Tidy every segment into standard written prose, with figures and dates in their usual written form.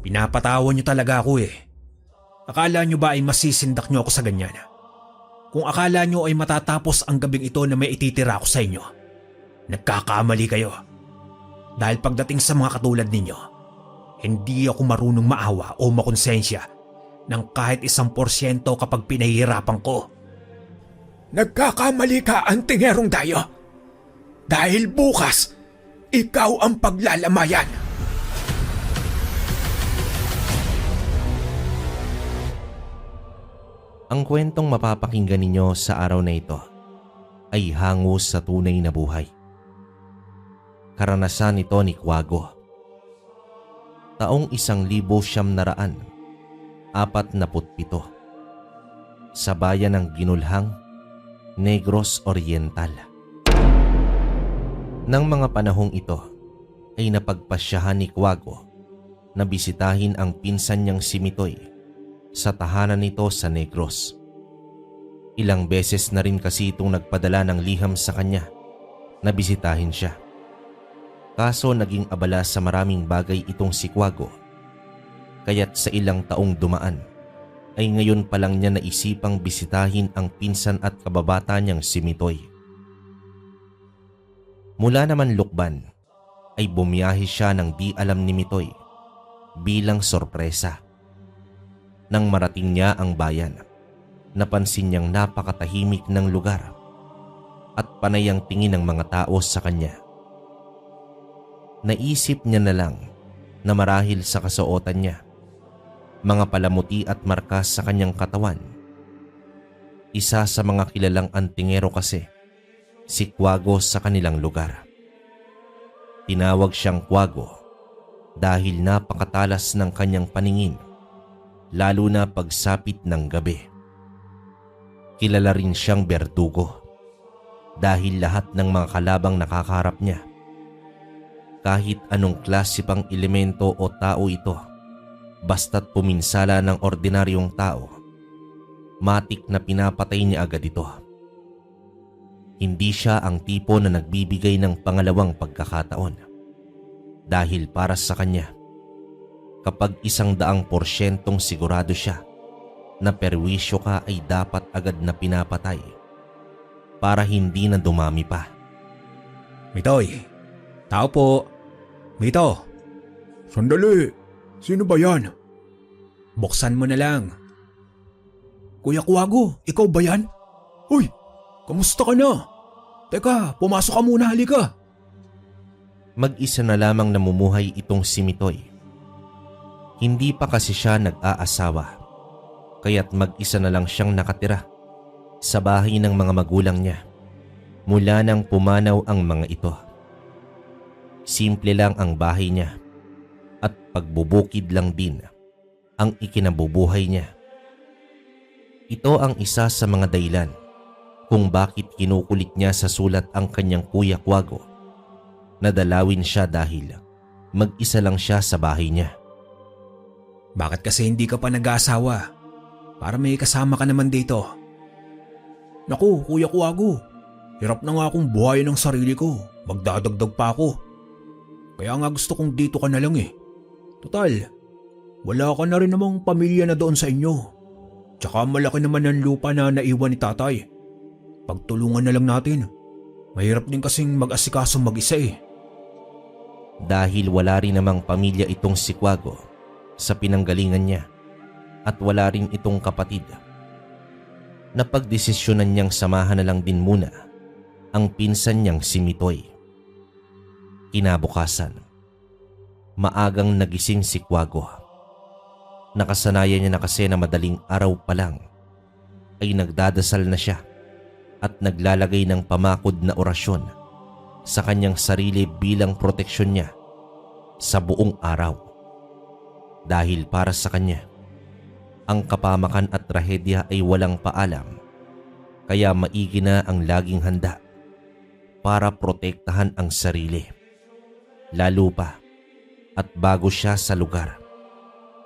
Pinapatawan niyo talaga ako eh. Akala niyo ba ay masisindak niyo ako sa ganyan? Kung akala niyo ay matatapos ang gabing ito na may ititira ako sa inyo, nagkakamali kayo. Dahil pagdating sa mga katulad ninyo, hindi ako marunong maawa o makonsensya ng kahit 1% kapag pinahihirapan ko. Nagkakamali ka, Antingerong Dayo. Dahil bukas, ikaw ang paglalamayan. Ang kwentong mapapakinggan ninyo sa araw na ito ay hango sa tunay na buhay. Karanasan ito ni Quago. Taong 1947 sa bayan ng Ginulhang, Negros Oriental. Nang mga panahong ito ay napagpasyahan ni Quago na bisitahin ang pinsan niyang si Mitoy sa tahanan nito sa Negros. Ilang beses na rin kasi itong nagpadala ng liham sa kanya na bisitahin siya. Kaso naging abala sa maraming bagay itong si Quago, kaya't sa ilang taong dumaan ay ngayon pa lang niya naisipang bisitahin ang pinsan at kababata niyang si Mitoy. Mula naman Lukban ay bumiyahe siya ng di alam ni Mitoy bilang sorpresa. Nang marating niya ang bayan, napansin niyang napakatahimik ng lugar at panay ang tingin ng mga tao sa kanya. Naisip niya na lang na marahil sa kasuotan niya, mga palamuti at markas sa kanyang katawan. Isa sa mga kilalang antingero kasi si Quago sa kanilang lugar. Tinawag siyang Quago dahil napakatalas ng kanyang paningin, lalo na pagsapit ng gabi. Kilala rin siyang Berdugo dahil lahat ng mga kalabang nakakaharap niya, kahit anong klase pang elemento o tao ito, basta't puminsala ng ordinaryong tao, matik na pinapatay niya agad ito. Hindi siya ang tipo na nagbibigay ng pangalawang pagkakataon. Dahil para sa kanya, kapag 100% sigurado siya na perwisyo ka ay dapat agad na pinapatay para hindi na dumami pa. Mitoy, tao po. Mito. Sandali. Sino ba yan? Buksan mo na lang. Kuya Quago, ikaw ba yan? Uy, kamusta ka na? Teka, pumasok ka muna, halika. Mag-isa na lamang namumuhay itong si Mitoy. Hindi pa kasi siya nag-aasawa, kaya't mag-isa na lang siyang nakatira sa bahay ng mga magulang niya mula nang pumanaw ang mga ito. Simple lang ang bahay niya at pagbubukid lang din ang ikinabubuhay niya. Ito ang isa sa mga dahilan kung bakit kinukulit niya sa sulat ang kanyang kuya Quago na dalawin siya dahil mag-isa lang siya sa bahay niya. Bakit kasi hindi ka pa nag-aasawa? Para may kasama ka naman dito. Naku, Kuya Quago, hirap na nga akong buhayin ng sarili ko. Magdadagdag pa ako. Kaya nga gusto kong dito ka na lang eh. Total, wala ka na rin namang pamilya na doon sa inyo. Tsaka malaki naman ang lupa na naiwan ni tatay. Pagtulungan na lang natin. Mahirap din kasing mag-asikaso mag-isa eh. Dahil wala rin namang pamilya itong si Quago sa pinanggalingan niya at wala rin itong kapatid, napagdesisyonan niyang samahan na lang din muna ang pinsan niyang si Mitoy. Kinabukasan, maagang nagising si Quago. Nakasanayan niya na kasi na madaling araw pa lang ay nagdadasal na siya at naglalagay ng pamakod na orasyon sa kanyang sarili bilang proteksyon niya sa buong araw. Dahil para sa kanya, ang kapamakan at trahedya ay walang paalam, kaya maigi na ang laging handa para protektahan ang sarili. Lalo pa at bago siya sa lugar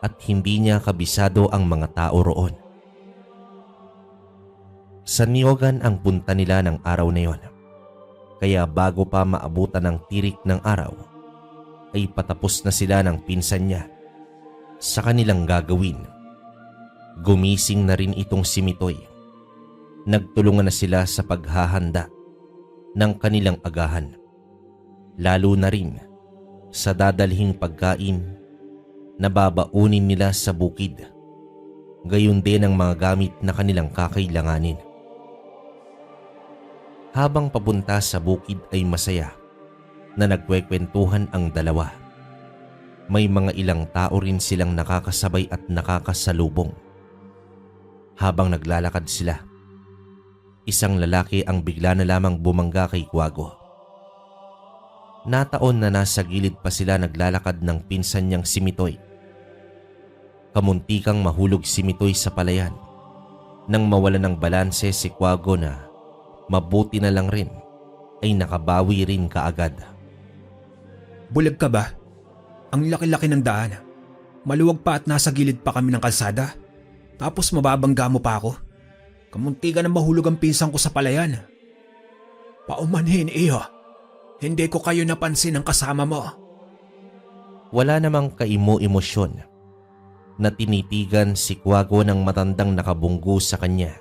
at hindi niya kabisado ang mga tao roon. Sa niyogan ang punta nila ng araw na yon, kaya bago pa maabutan ng tirik ng araw ay patapos na sila ng pinsan niya sa kanilang gagawin. Gumising na rin itong si Mitoy. Nagtulungan na sila sa paghahanda ng kanilang agahan, lalo na rin sa dadalhing pagkain na babaunin nila sa bukid, gayon din ang mga gamit na kanilang kakailanganin. Habang papunta sa bukid ay masaya na nagkwekwentuhan ang dalawa. May mga ilang tao rin silang nakakasabay at nakakasalubong. Habang naglalakad sila, isang lalaki ang bigla na lamang bumangga kay Kuwago. Nataon na nasa gilid pa sila naglalakad ng pinsan niyang si Mitoy. Kamuntikang mahulog si Mitoy sa palayan nang mawala ng balanse si Kuwago na mabuti na lang rin ay nakabawi rin kaagad. Bulag ka ba? Ang laki-laki ng daan. Maluwag pa at nasa gilid pa kami ng kalsada. Tapos mababangga mo pa ako. Kamunti ka na mahulog ang pinsan ko sa palayan. Paumanhin, iyo. Hindi ko kayo napansin ng kasama mo. Wala namang kaimo-emosyon na tinitigan si Kuwago ng matandang nakabunggo sa kanya.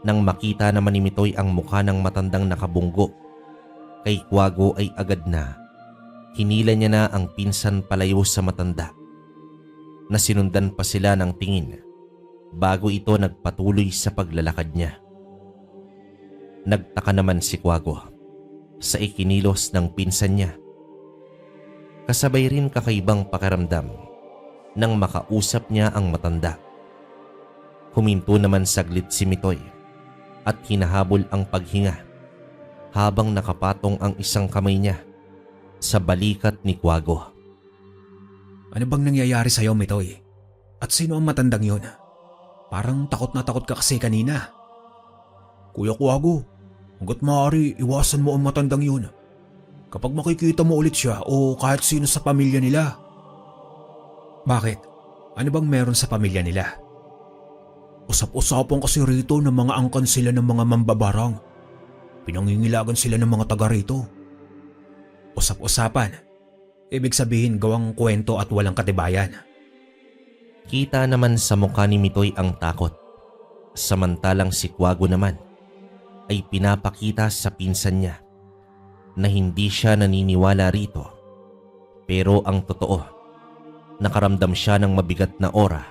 Nang makita naman ni Mitoy ang mukha ng matandang nakabunggo, kay Kuwago ay agad na hinila niya na ang pinsan palayo sa matanda. Nasinundan pa sila ng tingin bago ito nagpatuloy sa paglalakad niya. Nagtaka naman si Kuwago sa ikinilos ng pinsan niya. Kasabay rin kakaibang pakiramdam nang makausap niya ang matanda. Huminto naman saglit si Mitoy at hinahabol ang paghinga habang nakapatong ang isang kamay niya sa balikat ni Kuwago. Ano bang nangyayari sa'yo, Mitoy? At sino ang matandang yun? Parang takot na takot ka kasi kanina. Kuya Kuwago, hanggat maaari iwasan mo ang matandang yun. Kapag makikita mo ulit siya o kahit sino sa pamilya nila. Bakit? Ano bang meron sa pamilya nila? Usap-usapan kasi rito ng mga angkan sila ng mga mambabarang. Pinangingilagan sila ng mga taga rito. Usap-usapan? Ibig sabihin gawang kwento at walang katibayan. Kita naman sa mukha ni Mitoy ang takot. Samantalang si Kuwago naman ay pinapakita sa pinsan niya na hindi siya naniniwala rito. Pero ang totoo, nakaramdam siya ng mabigat na aura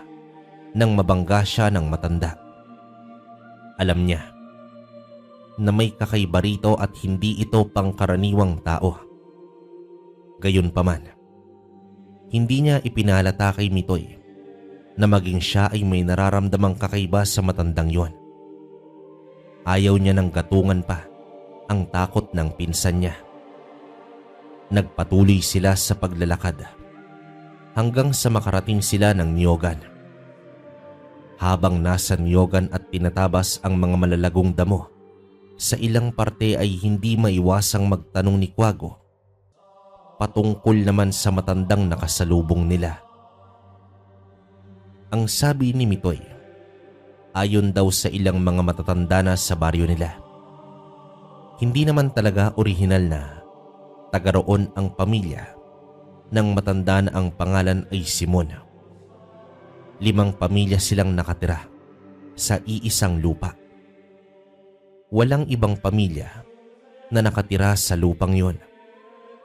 nang mabangga siya ng matanda. Alam niya na may kakaiba rito at hindi ito pangkaraniwang tao. Gayunpaman, hindi niya ipinalata kay Mitoy na maging siya ay may nararamdamang kakaiba sa matandang yon. Ayaw niya ng gatungan pa ang takot ng pinsan niya. Nagpatuloy sila sa paglalakad hanggang sa makarating sila ng Nyogan. Habang nasa Nyogan at tinatabas ang mga malalagong damo, sa ilang parte ay hindi maiwasang magtanong ni Kuwago patungkol naman sa matandang nakasalubong nila. Ang sabi ni Mitoy, ayon daw sa ilang mga matatanda na sa baryo nila, hindi naman talaga orihinal na taga roon ang pamilya ng matanda na ang pangalan ay Simon. 5 pamilya silang nakatira sa iisang lupa. Walang ibang pamilya na nakatira sa lupang yon,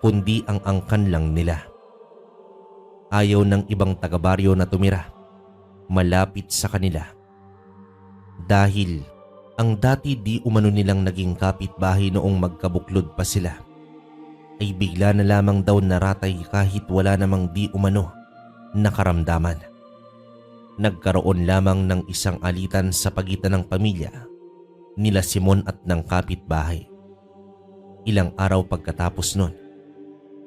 kundi ang angkan lang nila. Ayaw ng ibang taga-baryo na tumira malapit sa kanila dahil ang dati di umano nilang naging kapitbahay noong magkabuklod pa sila ay bigla na lamang daw naratay kahit wala namang di umano nakaramdaman. Nagkaroon lamang ng isang alitan sa pagitan ng pamilya nila Simon at ng kapitbahay. Ilang araw pagkatapos nun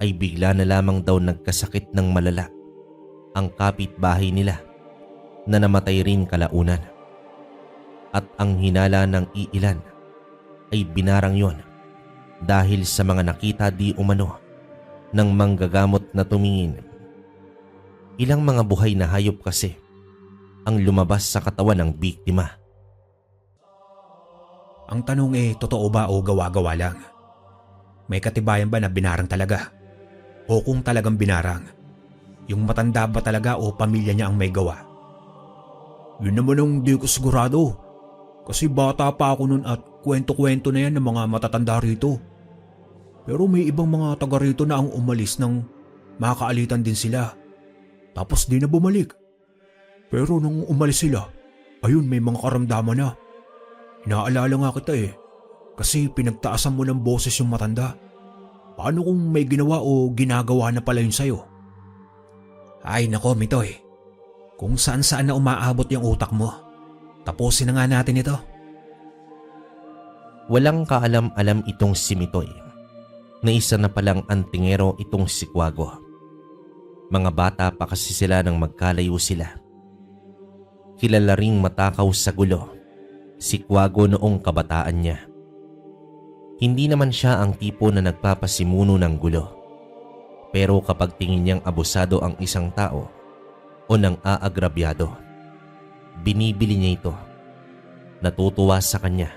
ay bigla na lamang daw nagkasakit ng malala ang kapitbahay nila na namatay rin kalaunan. At ang hinala ng iilan ay binarang yon dahil sa mga nakita di umano ng manggagamot na tumingin. Ilang mga buhay na hayop kasi ang lumabas sa katawan ng biktima. Ang tanong totoo ba o gawa-gawa lang? May katibayan ba na binarang talaga? O kung talagang binarang, Yung matanda ba talaga o pamilya niya ang may gawa? Yun naman ang di ko sigurado. Kasi bata pa ako nun at kwento-kwento na yan ng mga matatanda rito. Pero may ibang mga taga rito na ang umalis nang makaalitan din sila. Tapos di na bumalik. Pero nung umalis sila, ayun may mga karamdaman na. Inaalala nga kita kasi pinagtaasan mo ng boses yung matanda. Paano kung may ginawa o ginagawa na pala yun sa'yo? Ay nako Mitoy, kung saan-saan na umaabot yung utak mo. Tapusin na nga natin ito. Walang kaalam-alam itong si Mitoy na isa na palang antingero itong si Kuwago. Mga bata pa kasi sila nang magkalayo sila. Kilala ring matakaw sa gulo si Kuwago noong kabataan niya. Hindi naman siya ang tipo na nagpapasimuno ng gulo. Pero kapag tingin niyang abusado ang isang tao o nang aagrabyado, binibili niya ito. Natutuwa sa kanya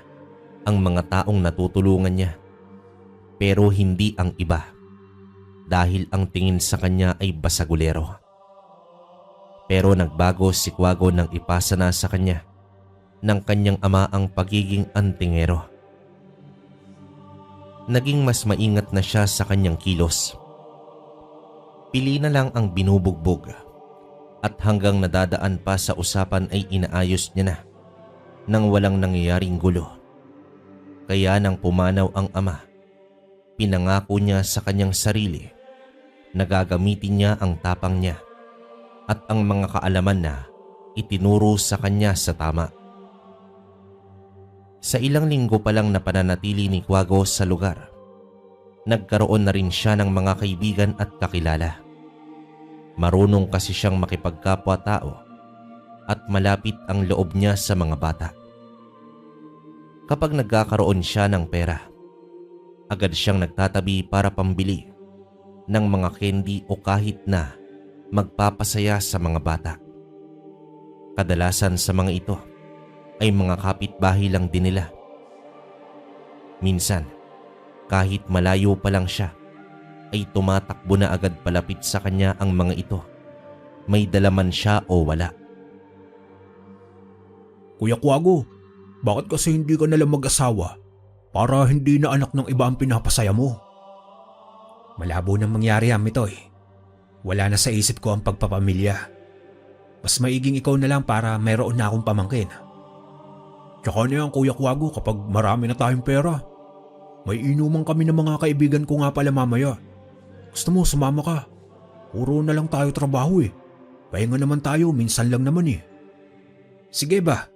ang mga taong natutulungan niya, pero hindi ang iba dahil ang tingin sa kanya ay basagulero. Pero nagbago si Kuwago nang ipasa na sa kanya ng kanyang ama ang pagiging antingero. Naging mas maingat na siya sa kanyang kilos. Pili na lang ang binubugbog at hanggang nadadaan pa sa usapan ay inaayos niya na nang walang nangyayaring gulo. Kaya nang pumanaw ang ama, pinangako niya sa kanyang sarili na gagamitin niya ang tapang niya at ang mga kaalaman na itinuro sa kanya sa tama. Sa ilang linggo pa lang na pananatili ni Kuwago sa lugar, nagkaroon na rin siya ng mga kaibigan at kakilala. Marunong kasi siyang makipagkapwa-tao at malapit ang loob niya sa mga bata. Kapag nagkakaroon siya ng pera, agad siyang nagtatabi para pambili ng mga candy o kahit na magpapasaya sa mga bata. Kadalasan sa mga ito ay mga kapitbahay lang din nila. Minsan, kahit malayo pa lang siya, ay tumatakbo na agad palapit sa kanya ang mga ito. May dalaman siya o wala. Kuya Kuwago, bakit kasi hindi ka nalang mag-asawa para hindi na anak ng iba ang pinapasaya mo? Malabo nang mangyari yan, Mitoy. Wala na sa isip ko ang pagpapamilya. Mas maiging ikaw na lang para mayroon na akong pamangkin. Tsaka na yan Kuya Kuwago kapag marami na tayong pera. May inuman kami ng mga kaibigan ko nga pala mamaya. Gusto mo sumama ka? Puro na lang tayo trabaho Pahinga naman tayo, minsan lang naman Sige ba?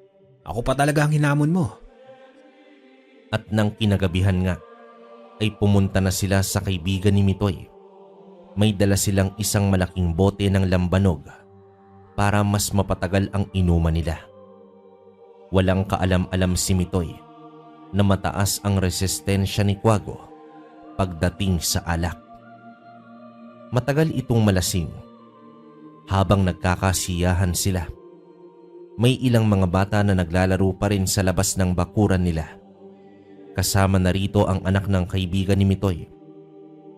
Ako pa talaga ang hinamon mo. At nang kinagabihan nga, ay pumunta na sila sa kaibigan ni Mitoy. May dala silang isang malaking bote ng lambanog para mas mapatagal ang inuman nila. Walang kaalam-alam si Mitoy na mataas ang resistensya ni Kuwago pagdating sa alak. Matagal itong malasing. Habang nagkakasiyahan sila, may ilang mga bata na naglalaro pa rin sa labas ng bakuran nila. Kasama na rito ang anak ng kaibigan ni Mitoy,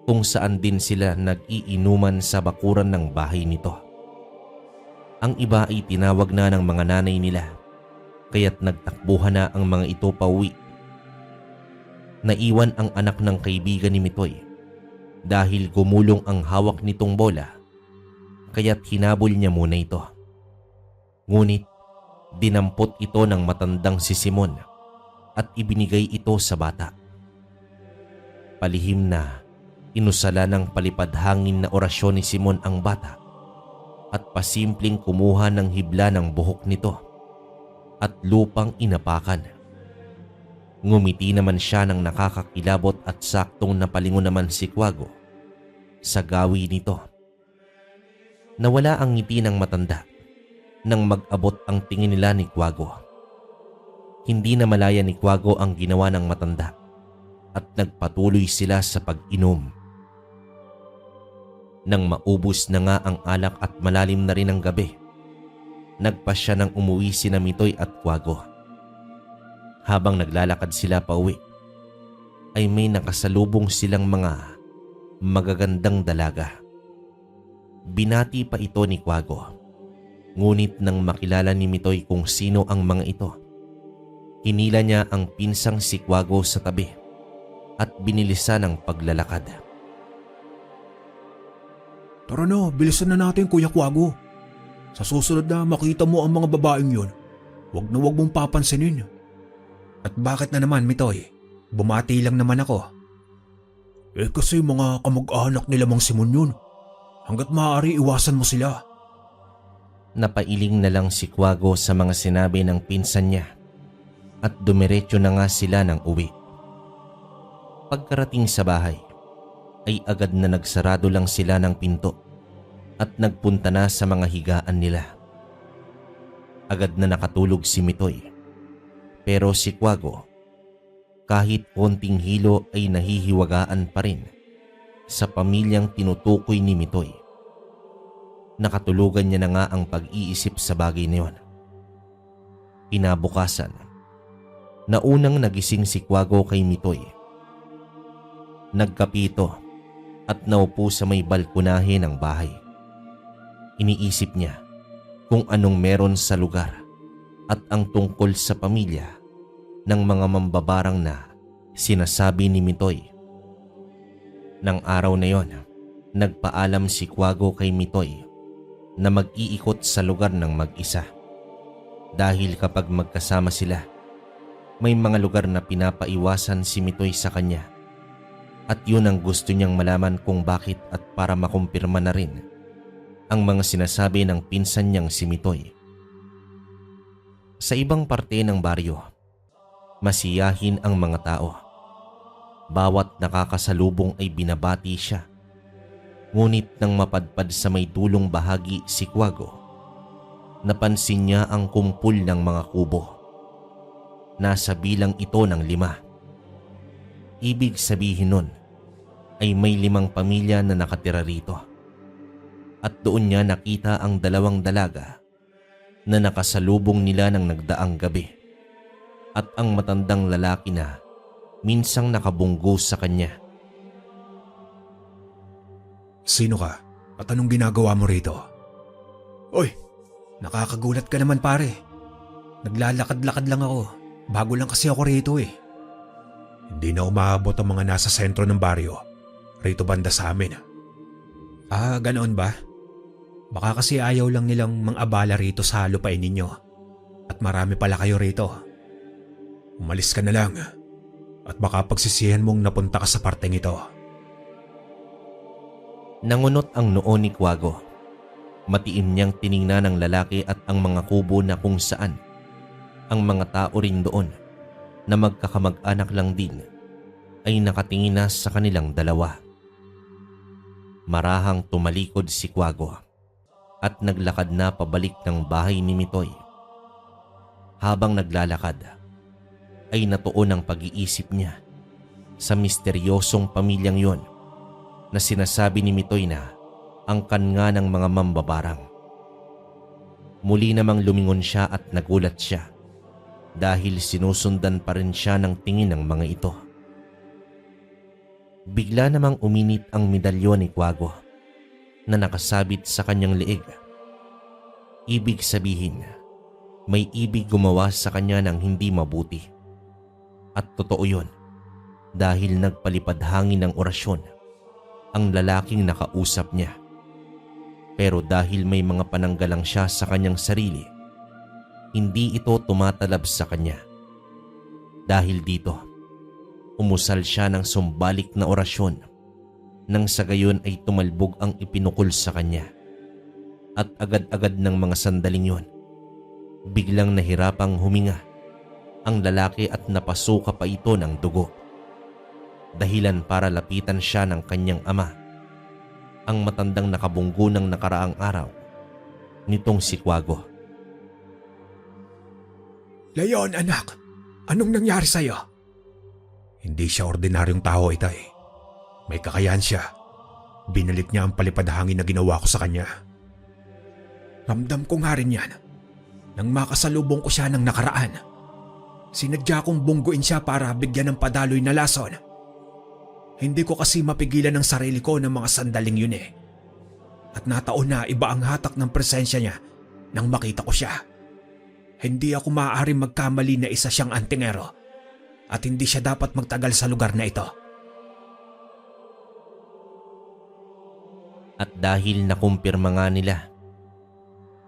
kung saan din sila nag-iinuman sa bakuran ng bahay nito. Ang iba ay tinawag na ng mga nanay nila, kaya't nagtakbuhan na ang mga ito pauwi. Naiwan ang anak ng kaibigan ni Mitoy dahil gumulong ang hawak nitong bola, kaya't hinabol niya muna ito. Ngunit dinampot ito ng matandang si Simon at ibinigay ito sa bata. Palihim na inusala ng palipad-hangin na orasyon ni Simon ang bata at pasimpleng kumuha ng hibla ng buhok nito at lupang inapakan. Ngumiti naman siya ng nakakakilabot at saktong napalingon naman si Kuwago sa gawi nito. Nawala ang ngiti ng matanda nang mag-abot ang tingin nila ni Kuwago. Hindi na malaya ni Kuwago ang ginawa ng matanda at nagpatuloy sila sa pag-inom. Nang maubos na nga ang alak at malalim na rin ang gabi, nagpasya nang umuwi sina Mitoy at Kuwago. Habang naglalakad sila pauwi, ay may nakasalubong silang mga magagandang dalaga. Binati pa ito ni Kwago. Ngunit nang makilala ni Mitoy kung sino ang mga ito, hinila niya ang pinsang si Kwago sa tabi at binilisan ang paglalakad. Tara na, bilisan na natin Kuya Kwago. Sa susunod na makita mo ang mga babaeng yun, wag na wag mong papansinin. At bakit na naman Mitoy? Bumati lang naman ako. Kasi mga kamag-anak nila Mang Simon yun. Hanggat maaari iwasan mo sila. Napailing na lang si Kwago sa mga sinabi ng pinsan niya at dumiretso na nga sila ng uwi. Pagkarating sa bahay ay agad na nagsarado lang sila ng pinto at nagpunta na sa mga higaan nila. Agad na nakatulog si Mitoy, pero si Kwago kahit konting hilo ay nahihiwagaan pa rin sa pamilyang tinutukoy ni Mitoy. Nakatulugan niya na nga ang pag-iisip sa bagay na yun. Kinabukasan, naunang nagising si Kwago kay Mitoy. Nagkapito at naupo sa may balkonahe ng bahay. Iniisip niya kung anong meron sa lugar at ang tungkol sa pamilya ng mga mambabarang na sinasabi ni Mitoy. Nang araw na yon, nagpaalam si Kwago kay Mitoy na mag-iikot sa lugar ng mag-isa. Dahil kapag magkasama sila, may mga lugar na pinapaiwasan si Mitoy sa kanya. At yun ang gusto niyang malaman kung bakit at para makumpirma na rin ang mga sinasabi ng pinsan niyang si Mitoy. Sa ibang parte ng baryo, masiyahin ang mga tao. Bawat nakakasalubong ay binabati siya. Ngunit nang mapadpad sa may dulong bahagi si Kwago, napansin niya ang kumpul ng mga kubo. Nasa bilang ito ng 5. Ibig sabihin nun ay may 5 pamilya na nakatira rito. At doon niya nakita ang 2 dalaga na nakasalubong nila ng nagdaang gabi. At ang matandang lalaki na minsang nakabunggo sa kanya. Sino ka? At anong ginagawa mo rito? Oy, nakakagulat ka naman pare. Naglalakad-lakad lang ako. Bago lang kasi ako rito eh. Hindi na umaabot ang mga nasa sentro ng baryo. Rito banda sa amin. Ah, ganoon ba? Baka kasi ayaw lang nilang mang-abala rito sa lupain ninyo. At marami pala kayo rito. Umalis ka na lang. At baka pagsisihan mong napunta ka sa parteng ito. Nangunot ang noo ni Kwago. Matiim niyang tiningnan ng lalaki at ang mga kubo na kung saan ang mga tao rin doon na magkakamag-anak lang din ay nakatingin na sa kanilang 2. Marahang tumalikod si Kwago at naglakad na pabalik ng bahay ni Mitoy. Habang naglalakad ay natuon ang pag-iisip niya sa misteryosong pamilyang yon na sinasabi ni Mitoy na angkan nga ng mga mambabarang. Muli namang lumingon siya at nagulat siya dahil sinusundan pa rin siya ng tingin ng mga ito. Bigla namang uminit ang medalyon ni Kwago na nakasabit sa kanyang leeg. Ibig sabihin, may ibig gumawa sa kanya ng hindi mabuti. At totoo yun dahil nagpalipad hangin ng orasyon ang lalaking nakausap niya. Pero dahil may mga pananggalang siya sa kanyang sarili, hindi ito tumatalab sa kanya. Dahil dito, umusal siya ng sumbalik na orasyon nang sa gayon ay tumalbog ang ipinukol sa kanya. At agad-agad ng mga sandaling yon, biglang nahirapang huminga ang lalaki at napasuka pa ito ng dugo. Dahilan para lapitan siya ng kanyang ama, ang matandang nakabunggo ng nakaraang araw nitong si Kwago. Leon anak, anong nangyari sa'yo? Hindi siya ordinaryong tao itay. May kakayahan siya. Binalit niya ang palipad hangin na ginawa ko sa kanya. Ramdam ko nga rin yan. Nang makasalubong ko siya ng nakaraan, sinadya kong bungguin siya para bigyan ng padaloy na lason. Hindi ko kasi mapigilan ang sarili ko ng mga sandaling yun eh. at nataon na iba ang hatak ng presensya niya nang makita ko siya. Hindi ako maaaring magkamali na isa siyang antingero at hindi siya dapat magtagal sa lugar na ito. At dahil nakumpirma nga nila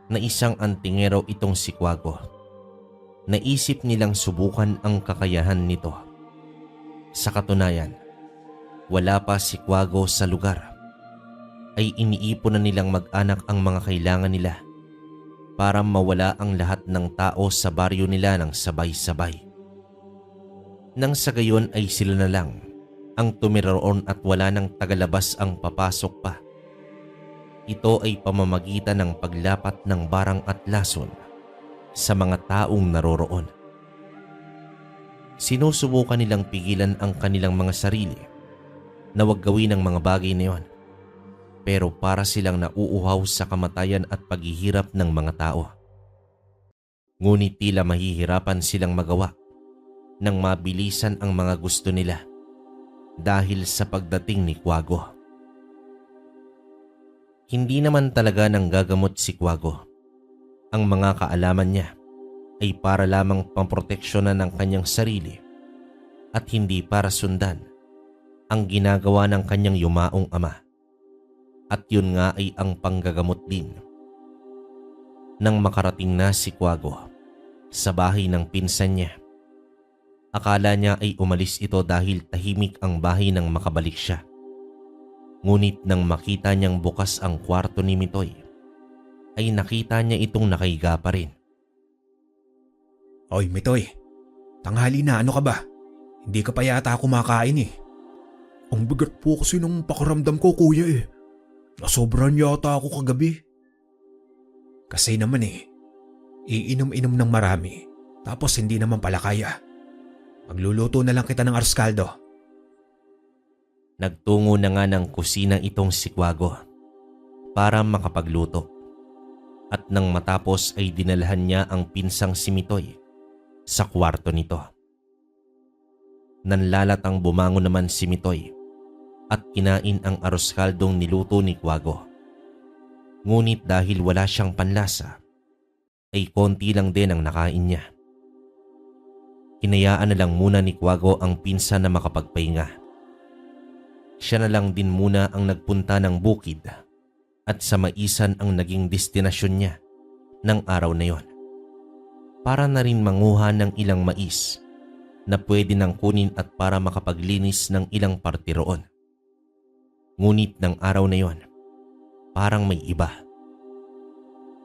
na isang antingero itong si Quago, naisip nilang subukan ang kakayahan nito. Sa katunayan, wala pa si Quago sa lugar, ay iniipon na nilang mag-anak ang mga kailangan nila para mawala ang lahat ng tao sa baryo nila ng sabay-sabay. Nang sa gayon ay sila na lang ang tumira roon at wala nang tagalabas ang papasok pa. Ito ay pamamagitan ng paglapat ng barang at lason sa mga taong naroroon. Sinusubukan nilang pigilan ang kanilang mga sarili na huwag gawin ang mga bagay na yon, pero para silang nauuhaw sa kamatayan at paghihirap ng mga tao. Ngunit tila mahihirapan silang magawa nang mabilisan ang mga gusto nila dahil sa pagdating ni Quago. Hindi naman talaga nang gagamot si Quago. Ang mga kaalaman niya ay para lamang pamproteksyonan ng kanyang sarili at hindi para sundan ang ginagawa ng kanyang yumaong ama. At yun nga ay ang panggagamot din. Nang makarating na si Quago sa bahay ng pinsan niya, akala niya ay umalis ito dahil tahimik ang bahay nang makabalik siya. Ngunit nang makita niyang bukas ang kwarto ni Mitoy, ay nakita niya itong nakahiga pa rin. Oy Mitoy, tanghali na, ano ka ba? Hindi ka pa yata kumakain eh. Ang bigat po kasi ng pakiramdam ko, kuya eh. Nasobran yata ako kagabi. Kasi naman eh, iinom-inom ng marami tapos hindi naman pala kaya. Magluluto na lang kita ng arroz caldo. Nagtungo na nga ng kusina itong si Quago para makapagluto. At nang matapos ay dinalhan niya ang pinsang si Mitoy sa kwarto nito. Nanlalatang bumangon naman si Mitoy at kinain ang arroz kaldong niluto ni Quago. Ngunit dahil wala siyang panlasa, ay konti lang din ang nakain niya. Hinayaan na lang muna ni Quago ang pinsan na makapagpahinga. Siya na lang din muna ang nagpunta ng bukid at sa maisan ang naging destinasyon niya ng araw na yon. Para na rin manguha ng ilang mais na pwede nang kunin at para makapaglinis ng ilang parte roon. Ngunit ng araw na yon, parang may iba.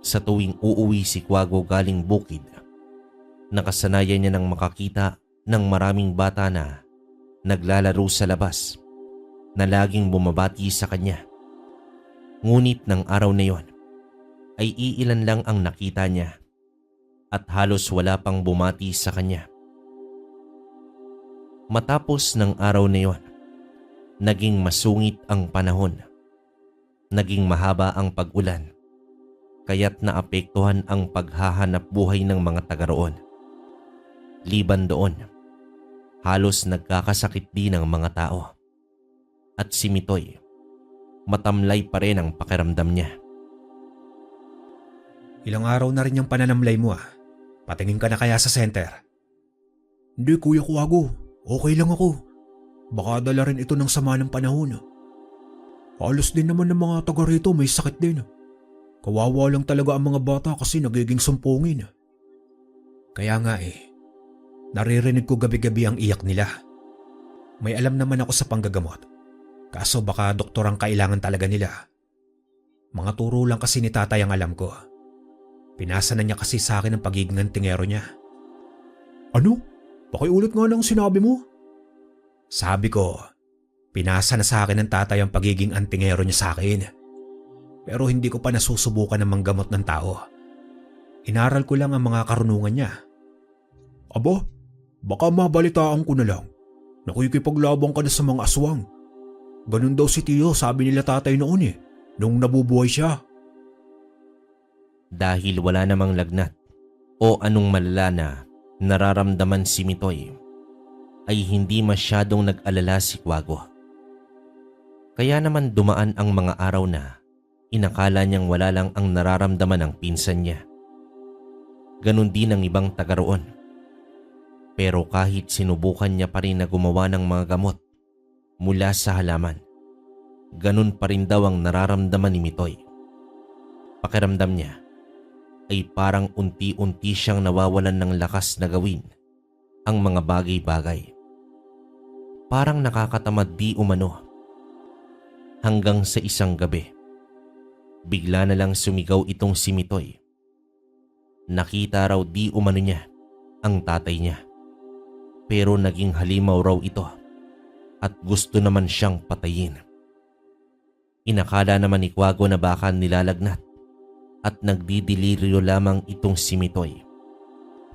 Sa tuwing uuwi si Quago galing bukid, nakasanayan niya nang makakita ng maraming bata na naglalaro sa labas na laging bumabati sa kanya. Ngunit ng araw na yon ay iilan lang ang nakita niya at halos wala pang bumati sa kanya. Matapos ng araw na yon, naging masungit ang panahon. Naging mahaba ang pag-ulan, kaya't naapektuhan ang paghahanap buhay ng mga taga roon. Liban doon, halos nagkakasakit din ang mga tao. At si Mitoy, matamlay pa rin ang pakiramdam niya. Ilang araw na rin yung pananamlay mo ah. Patingin ka na kaya sa center? Hindi kuya Quago, okay lang ako. Baka dala rin ito ng sama ng panahon. Halos din naman ng mga taga rito may sakit din. Kawawa lang talaga ang mga bata kasi nagiging sumpungin. Kaya nga eh, naririnig ko gabi-gabi ang iyak nila. May alam naman ako sa panggagamot. Kaso baka doktor ang kailangan talaga nila. Mga turo lang kasi ni tatay ang alam ko. Pinasa na niya kasi sa akin ang pagiging antingero niya. Ano? Pakiulit nga lang sinabi mo. Sabi ko, pinasa na sa akin ng tatay ang pagiging antingero niya sa akin. Pero hindi ko pa nasusubukan ng manggamot ng tao. Inaral ko lang ang mga karunungan niya. Aba, baka mabalitaan ko na lang. Nakikipaglabang ka na sa mga aswang. Ganun daw si Tio, sabi nila tatay noon eh, nung nabubuhay siya. Dahil wala namang lagnat o anong malala na nararamdaman si Mitoy, ay hindi masyadong nag-alala si Quago. Kaya naman dumaan ang mga araw na Inakala niyang wala lang ang nararamdaman ng pinsan niya. Ganon din ang ibang taga roon. Pero kahit sinubukan niya pa rin na gumawa ng mga gamot mula sa halaman, ganon pa rin daw ang nararamdaman ni Mitoy. Pakiramdam niya ay parang unti-unti siyang nawawalan ng lakas na gawin ang mga bagay-bagay. Parang nakakatamad di umano. Hanggang sa isang gabi, bigla na lang sumigaw itong si Mitoy. Nakita raw di umano niya ang tatay niya. Pero naging halimaw raw ito at gusto naman siyang patayin. Inakala naman ni Kwago na baka nilalagnat at nagdidelirio lamang itong si Mitoy.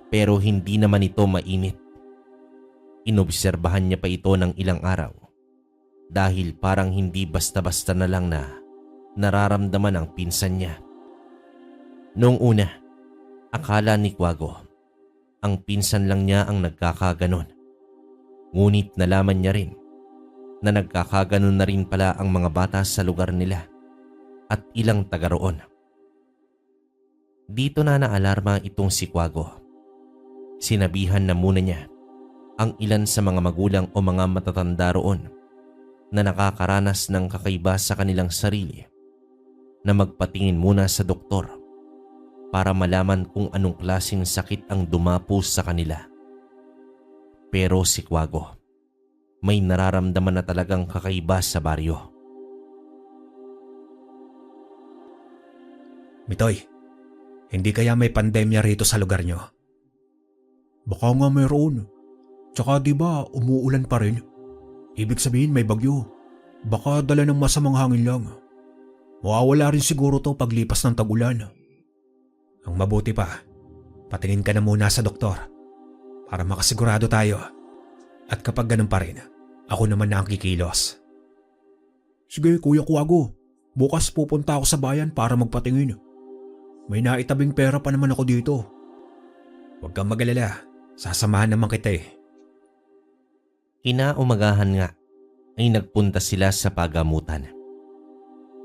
Pero hindi naman ito mainit. Inobserbahan niya pa ito ng ilang araw dahil parang hindi basta-basta na lang na nararamdaman ang pinsan niya. Noong una, akala ni Kwago ang pinsan lang niya ang nagkakaganon. Ngunit nalaman niya rin na nagkakaganon na rin pala ang mga bata sa lugar nila at ilang taga roon. Dito na naalarma itong si Kwago. Sinabihan na muna niya ang ilan sa mga magulang o mga matatanda roon na nakakaranas ng kakaiba sa kanilang sarili na magpatingin muna sa doktor para malaman kung anong klaseng sakit ang dumapo sa kanila. Pero si Kwago, may nararamdaman na talagang kakaiba sa baryo. Mitoy, hindi kaya may pandemya rito sa lugar nyo? Baka nga mayroon. Tsaka diba umuulan pa rin? Ibig sabihin may bagyo. Baka dala ng masamang hangin lang. Mawawala rin siguro to paglipas ng tag-ulan. Ang mabuti pa, patingin ka na muna sa doktor para makasigurado tayo. At kapag ganun pa rin, ako naman na ang kikilos. Sige Kuya Kwago, bukas pupunta ako sa bayan para magpatingin. May naitabing pera pa naman ako dito. Huwag kang mag-alala, sasamahan naman kita eh. Kinaumagahan nga ay nagpunta sila sa pagamutan.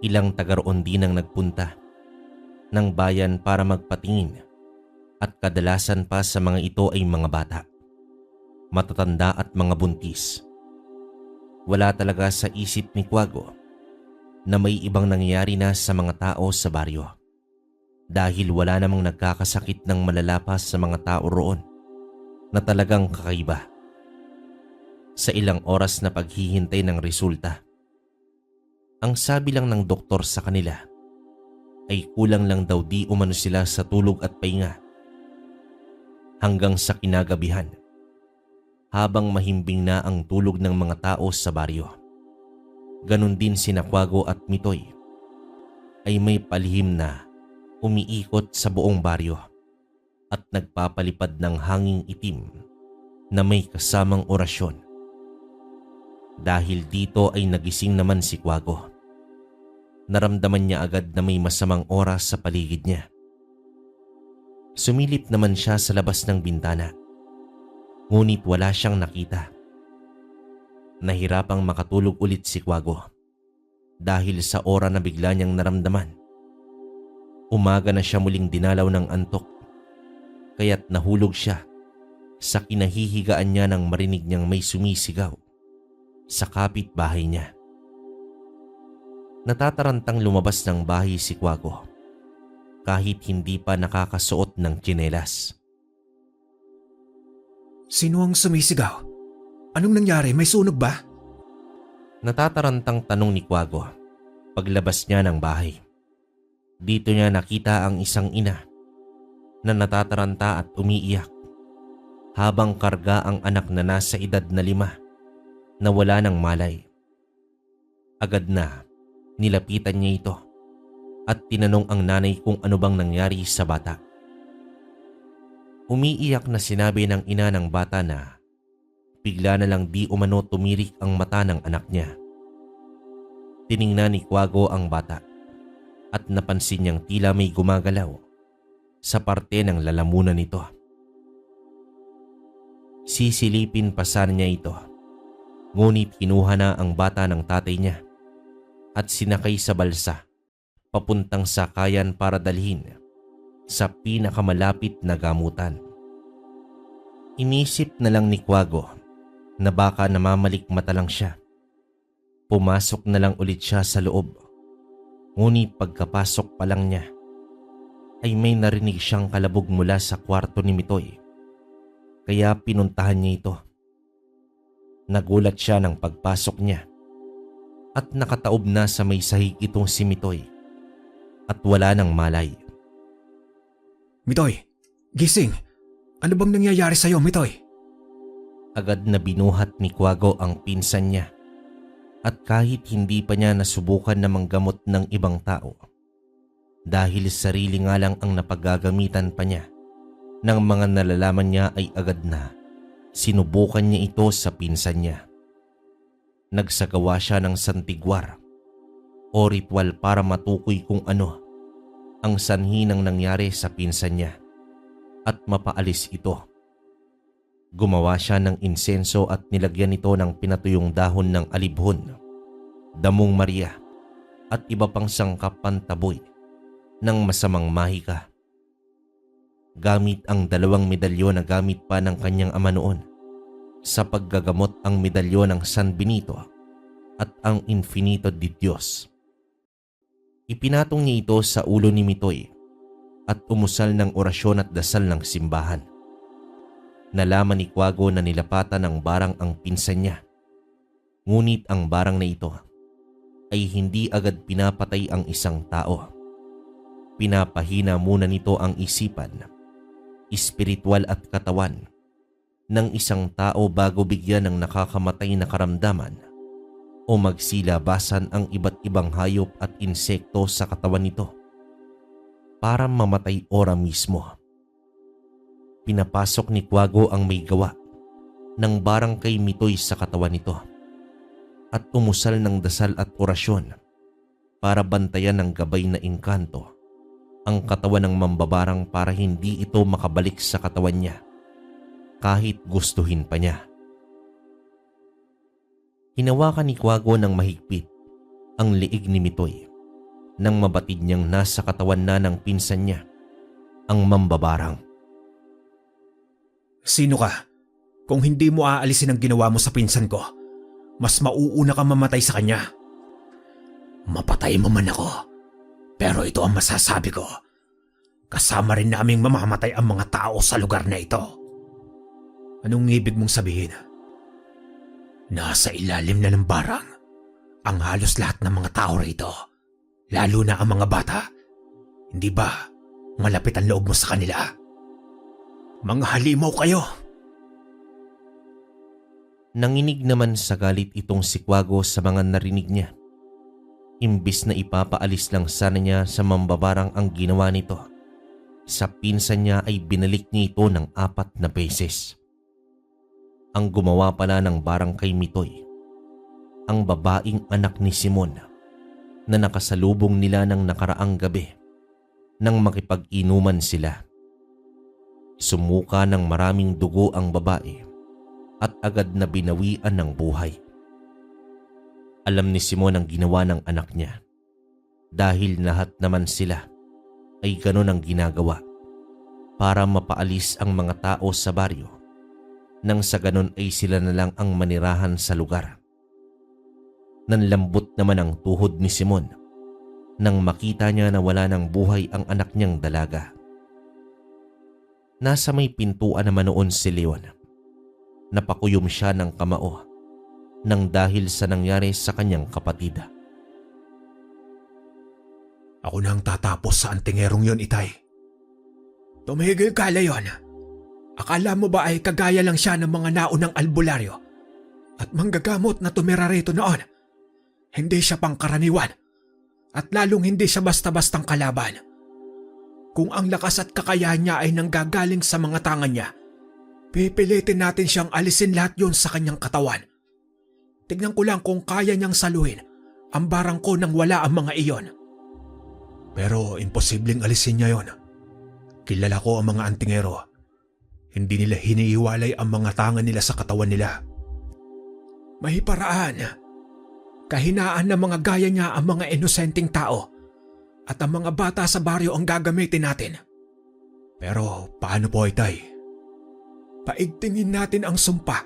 Ilang taga roon din ang nagpunta ng bayan para magpatingin at kadalasan pa sa mga ito ay mga bata, matatanda at mga buntis. Wala talaga sa isip ni Kwago na may ibang nangyayari na sa mga tao sa baryo dahil wala namang nagkakasakit ng malala pa sa mga tao roon na talagang kakaiba. Sa ilang oras na paghihintay ng resulta, ang sabi lang ng doktor sa kanila ay kulang lang daw di umano sila sa tulog at pahinga. Hanggang sa kinagabihan, habang mahimbing na ang tulog ng mga tao sa baryo, ganon din sina Kwago at Mitoy ay may palihim na umiikot sa buong baryo at nagpapalipad ng hanging itim na may kasamang orasyon. Dahil dito ay nagising naman si Kwago. Naramdaman niya agad na may masamang oras sa paligid niya. Sumilip naman siya sa labas ng bintana, ngunit wala siyang nakita. Nahirapang makatulog ulit si Kwago dahil sa ora na bigla niyang naramdaman. Umaga na siya muling dinalaw ng antok, kaya't nahulog siya sa kinahihigaan niya nang marinig niyang may sumisigaw sa kapitbahay niya. Natatarantang lumabas ng bahay si Kwago kahit hindi pa nakakasuot ng tsinelas. Sino ang sumisigaw? Anong nangyari? May sunog ba? Natatarantang tanong ni Kwago paglabas niya ng bahay. Dito niya nakita ang isang ina na natataranta at umiiyak habang karga ang anak na nasa edad na 5 na wala ng malay. Agad na nilapitan niya ito at tinanong ang nanay kung ano bang nangyari sa bata. Umiiyak na sinabi ng ina ng bata na bigla na lang di umano tumirik ang mata ng anak niya. Tiningnan ni Kwago ang bata at napansin niyang tila may gumagalaw sa parte ng lalamunan nito. Sisilipin pa sana niya ito, ngunit kinuha na ang bata ng tatay niya at sinakay sa balsa papuntang sakayan para dalhin sa pinakamalapit na gamutan. Inisip na lang ni Quago na baka namamalikmata lang siya. Pumasok na lang ulit siya sa loob. Ngunit pagkapasok pa lang niya ay may narinig siyang kalabog mula sa kwarto ni Mitoy. Kaya pinuntahan niya ito. Nagulat siya ng pagpasok niya at nakataob na sa may sahig itong si Mitoy at wala nang malay. Mitoy, gising! Ano bang nangyayari sa'yo, Mitoy? Agad na binuhat ni Quago ang pinsan niya at kahit hindi pa niya nasubukan na manggamot ng ibang tao dahil sarili nga lang ang napagagamitan pa niya ng mga nalalaman niya ay agad na sinubukan niya ito sa pinsan niya. Nagsagawa siya ng santigwar o ritual para matukoy kung ano ang sanhi ng nangyari sa pinsan niya at mapaalis ito. Gumawa siya ng insenso at nilagyan ito ng pinatuyong dahon ng alibhon, damong Maria at iba pang sangkap pantaboy ng masamang mahika. Gamit ang 2 medalyon na gamit pa ng kanyang ama noon sa paggagamot, ang medalyon ng San Benito at ang Infinito di Dios. Ipinatong niya ito sa ulo ni Mitoy at umusal ng orasyon at dasal ng simbahan. Nalaman ni Quago na nilapatan ng barang ang pinsan niya. Ngunit ang barang na ito ay hindi agad pinapatay ang isang tao. Pinapahina muna nito ang isipan, espiritual at katawan ng isang tao bago bigyan ng nakakamatay na karamdaman o magsilabasan ang iba't ibang hayop at insekto sa katawan nito para mamatay ora mismo. Pinapasok ni Quago ang may gawa ng barang kay Mitoy sa katawan nito at umusal ng dasal at orasyon para bantayan ng gabay na engkanto ang katawan ng mambabarang para hindi ito makabalik sa katawan niya kahit gustuhin pa niya. Hinawakan ni Quago ng mahigpit ang liig ni Mitoy nang mabatid niyang nasa katawan na ng pinsan niya ang mambabarang. Sino ka? Kung hindi mo aalisin ang ginawa mo sa pinsan ko, mas mauuna kang mamatay sa kanya. Mapatay mo man ako, pero ito ang masasabi ko. Kasama rin naming mamamatay ang mga tao sa lugar na ito. Anong ibig mong sabihin? Nasa ilalim na ng barang ang halos lahat ng mga tao rito, lalo na ang mga bata. Hindi ba malapit ang loob mo sa kanila? Mga halimaw kayo! Nanginig naman sa galit itong si Quago sa mga narinig niya. Imbis na ipapaalis lang sana niya sa mambabarang ang ginawa nito, sa pinsan niya ay binalik niya ito ng 4 na beses. Ang gumawa pala ng barang kay Mitoy, ang babaeng anak ni Simon na nakasalubong nila ng nakaraang gabi nang makipag-inuman sila. Sumuka ng maraming dugo ang babae at agad na binawian ng buhay. Alam ni Simon ang ginawa ng anak niya dahil lahat naman sila ay ganon ang ginagawa para mapaalis ang mga tao sa baryo nang sa ganon ay sila na lang ang manirahan sa lugar. Nanlambot naman ang tuhod ni Simon nang makita niya na wala ng buhay ang anak niyang dalaga. Nasa may pintuan naman noon si Leon. Napakuyom siya ng kamao nang dahil sa nangyari sa kanyang kapatid. Ako na ang tatapos sa antingerong yon, Itay. Tumigil ka, Leon. Akala mo ba ay kagaya lang siya ng mga naunang albularyo at manggagamot na tumira rito noon? Hindi siya pangkaraniwan at lalong hindi siya basta-bastang kalaban. Kung ang lakas at kakayahan niya ay nanggagaling sa mga tangan niya, pipilitin natin siyang alisin lahat yon sa kanyang katawan. Tignan ko lang kung kaya niyang saluhin ang barang ko nang wala ang mga iyon. Pero imposibleng alisin niya yon. Kilala ko ang mga antingero. Hindi nila hinihiwalay ang mga tangan nila sa katawan nila. May paraan. Kahinaan ng mga gaya niya ang mga inosenteng tao at ang mga bata sa baryo ang gagamitin natin. Pero paano po, Itay? Paigtingin natin ang sumpa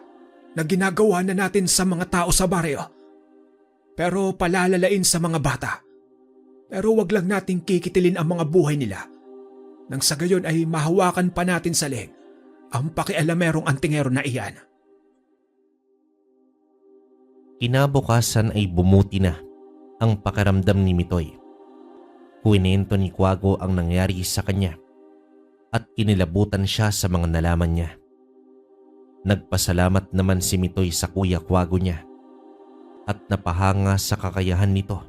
na ginagawa na natin sa mga tao sa baryo. Pero palalalain sa mga bata. Pero wag lang nating kikitilin ang mga buhay nila. Nang sa gayon ay mahawakan pa natin sa leeg ang pakialamerong antingero na iyan. Kinabukasan ay bumuti na ang pakiramdam ni Mitoy. Kuwinento ni Kuwago ang nangyari sa kanya at kinilabutan siya sa mga nalaman niya. Nagpasalamat naman si Mitoy sa kuya Kuwago niya at napahanga sa kakayahan nito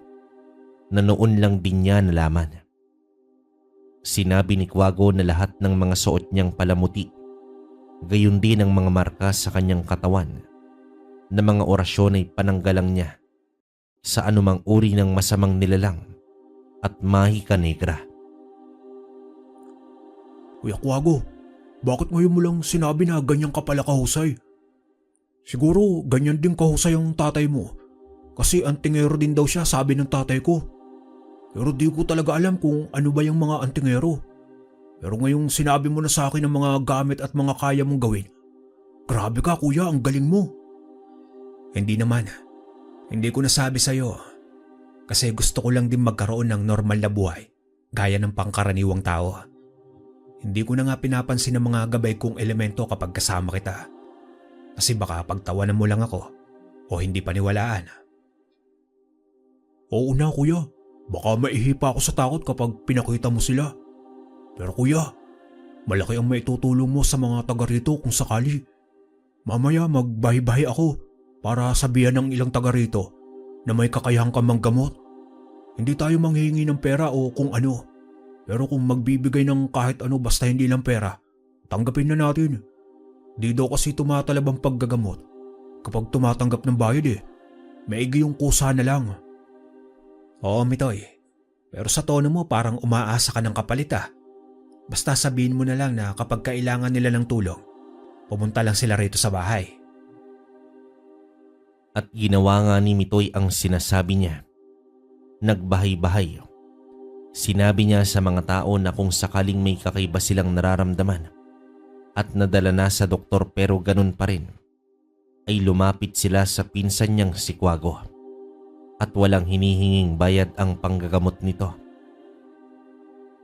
na noon lang din niya nalaman. Sinabi ni Kuwago na lahat ng mga suot niyang palamuti, gayon din ang mga marka sa kanyang katawan, na mga orasyon ay pananggalang niya sa anumang uri ng masamang nilalang at mahika negra. Kuya Kuwago, bakit ngayon mo lang sinabi na ganyan ka pala kahusay? Siguro ganyan din kahusay ang tatay mo. Kasi antingero din daw siya, sabi ng tatay ko. Pero di ko talaga alam kung ano ba yung mga antingero. Pero ngayong sinabi mo na sa akin ang mga gamit at mga kaya mong gawin, grabe ka kuya, ang galing mo. Hindi naman. Hindi ko nasabi sa'yo. Kasi gusto ko lang din magkaroon ng normal na buhay, gaya ng pangkaraniwang tao. Hindi ko na nga pinapansin ang mga gabay kong elemento kapag kasama kita. Kasi baka pagtawanan mo lang ako o hindi paniwalaan. Oo na kuya, baka maihipa ako sa takot kapag pinakita mo sila. Pero kuya, malaki ang maitutulong mo sa mga taga rito kung sakali. Mamaya magbahi-bahi ako para sabihan ng ilang taga rito na may kakayahan ka manggamot. Hindi tayo manghihingi ng pera o kung ano. Pero kung magbibigay ng kahit ano basta hindi lang pera, tanggapin na natin. Di daw kasi tumatalab ang paggagamot kapag tumatanggap ng bayad eh. Maigi yung kusa na lang. Oo, Mitoy. Pero sa tono mo parang umaasa ka ng kapalit ah. Basta sabihin mo na lang na kapag kailangan nila ng tulong, pumunta lang sila rito sa bahay. At ginawa nga ni Mitoy ang sinasabi niya. Nagbahay-bahay. Sinabi niya sa mga tao na kung sakaling may kakaiba silang nararamdaman at nadala na sa doktor pero ganun pa rin, ay lumapit sila sa pinsan niyang si Kuwago at walang hinihinging bayad ang panggagamot nito.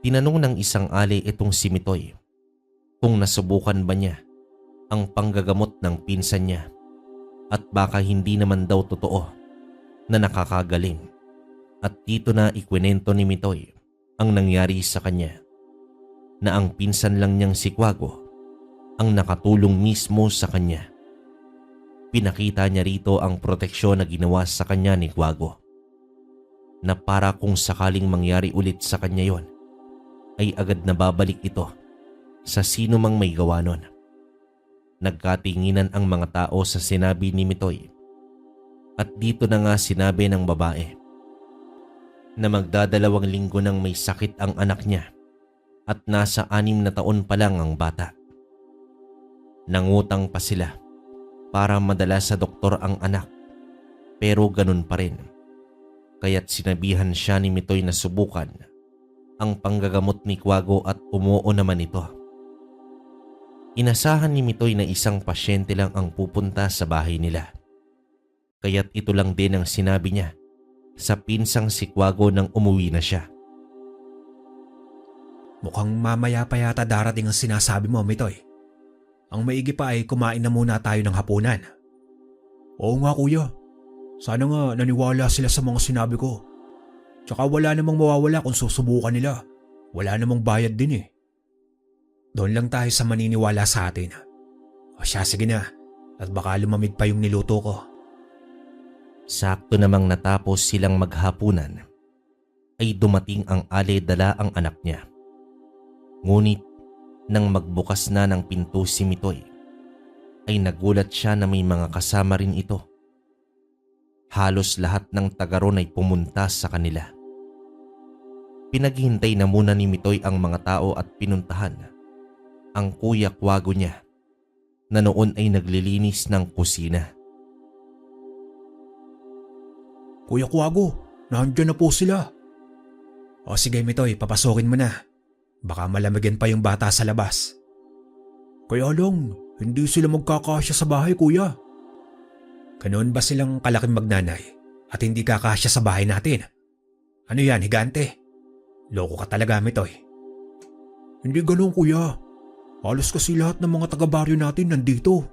Tinanong ng isang alay itong si Mitoy kung nasubukan ba niya ang panggagamot ng pinsan niya at baka hindi naman daw totoo na nakakagaling. At dito na ikwinento ni Mitoy ang nangyari sa kanya, na ang pinsan lang niyang si Kuwago ang nakatulong mismo sa kanya. Pinakita niya rito ang proteksyon na ginawa sa kanya ni Kuwago, na para kung sakaling mangyari ulit sa kanya yon, ay agad na babalik ito sa sino mang may gawa nun. Nagkatinginan ang mga tao sa sinabi ni Mitoy. At dito na nga sinabi ng babae na magdadalawang linggo nang may sakit ang anak niya at nasa 6 na taon pa lang ang bata. Nangutang pa sila para madala sa doktor ang anak, pero ganun pa rin. Kaya't sinabihan siya ni Mitoy na subukan ang panggagamot ni Kuwago at umuo naman ito. Inasahan ni Mitoy na isang pasyente lang ang pupunta sa bahay nila. Kaya't ito lang din ang sinabi niya sa pinsang si Kuwago nang umuwi na siya. Mukhang mamaya pa yata darating ang sinasabi mo, Mitoy. Ang maigi pa ay kumain na muna tayo ng hapunan. Oo nga kuya, sana nga naniwala sila sa mga sinabi ko. Tsaka wala namang mawawala kung susubukan nila. Wala namang bayad din eh. Doon lang tayo sa maniniwala sa atin. O siya, sige na. At baka lumamig pa yung niluto ko. Sakto namang natapos silang maghapunan, ay dumating ang alay dala ang anak niya. Ngunit nang magbukas na ng pinto si Mitoy, ay nagulat siya na may mga kasama rin ito. Halos lahat ng taga ron ay pumunta sa kanila. Pinaghintay na muna ni Mitoy ang mga tao at pinuntahan ang kuya Kuwago niya na noon ay naglilinis ng kusina. Kuya Kuwago, nandiyan na po sila. O sige Mitoy, papasukin mo na. Baka malamigin pa yung bata sa labas. Kaya lang, hindi sila magkakasya sa bahay kuya. Ganoon ba silang kalaking magnanay at hindi kakasya sa bahay natin? Ano yan, higante? Loko ka talaga, Mitoy. Hindi ganoon kuya. Halos kasi lahat ng mga taga-baryo natin nandito.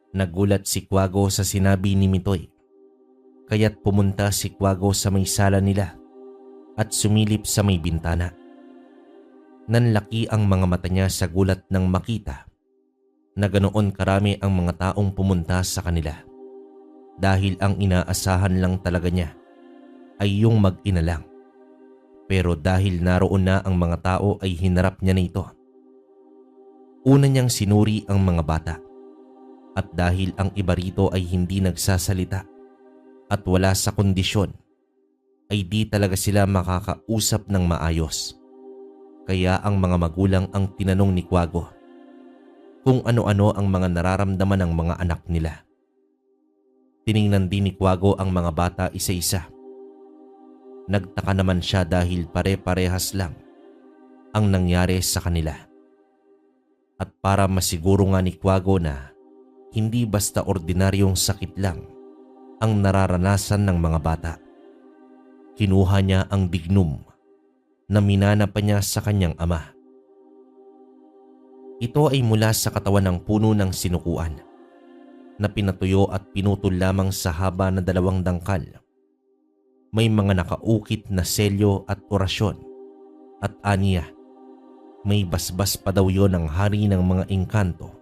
Nagulat si Quago sa sinabi ni Mitoy. Kaya't pumunta si Quago sa may sala nila at sumilip sa may bintana. Nanlaki ang mga mata niya sa gulat nang makita na ganoon karami ang mga taong pumunta sa kanila. Dahil ang inaasahan lang talaga niya ay yung mag-ina lang. Pero dahil naroon na ang mga tao ay hinarap niya na ito. Una niyang sinuri ang mga bata. At dahil ang iba rito ay hindi nagsasalita at wala sa kondisyon, ay di talaga sila makakausap ng maayos. Kaya ang mga magulang ang tinanong ni Quago kung ano-ano ang mga nararamdaman ng mga anak nila. Tiningnan din ni Quago ang mga bata isa-isa. Nagtaka naman siya dahil pare-parehas lang ang nangyari sa kanila. At para masiguro nga ni Quago na hindi basta ordinaryong sakit lang ang nararanasan ng mga bata, kinuha niya ang dignum na minana pa niya sa kanyang ama. Ito ay mula sa katawan ng puno ng sinukuan na pinatuyo at pinutol lamang sa haba na 2 dangkal. May mga nakaukit na selyo at orasyon at aniya, may basbas pa daw yon ng hari ng mga engkanto.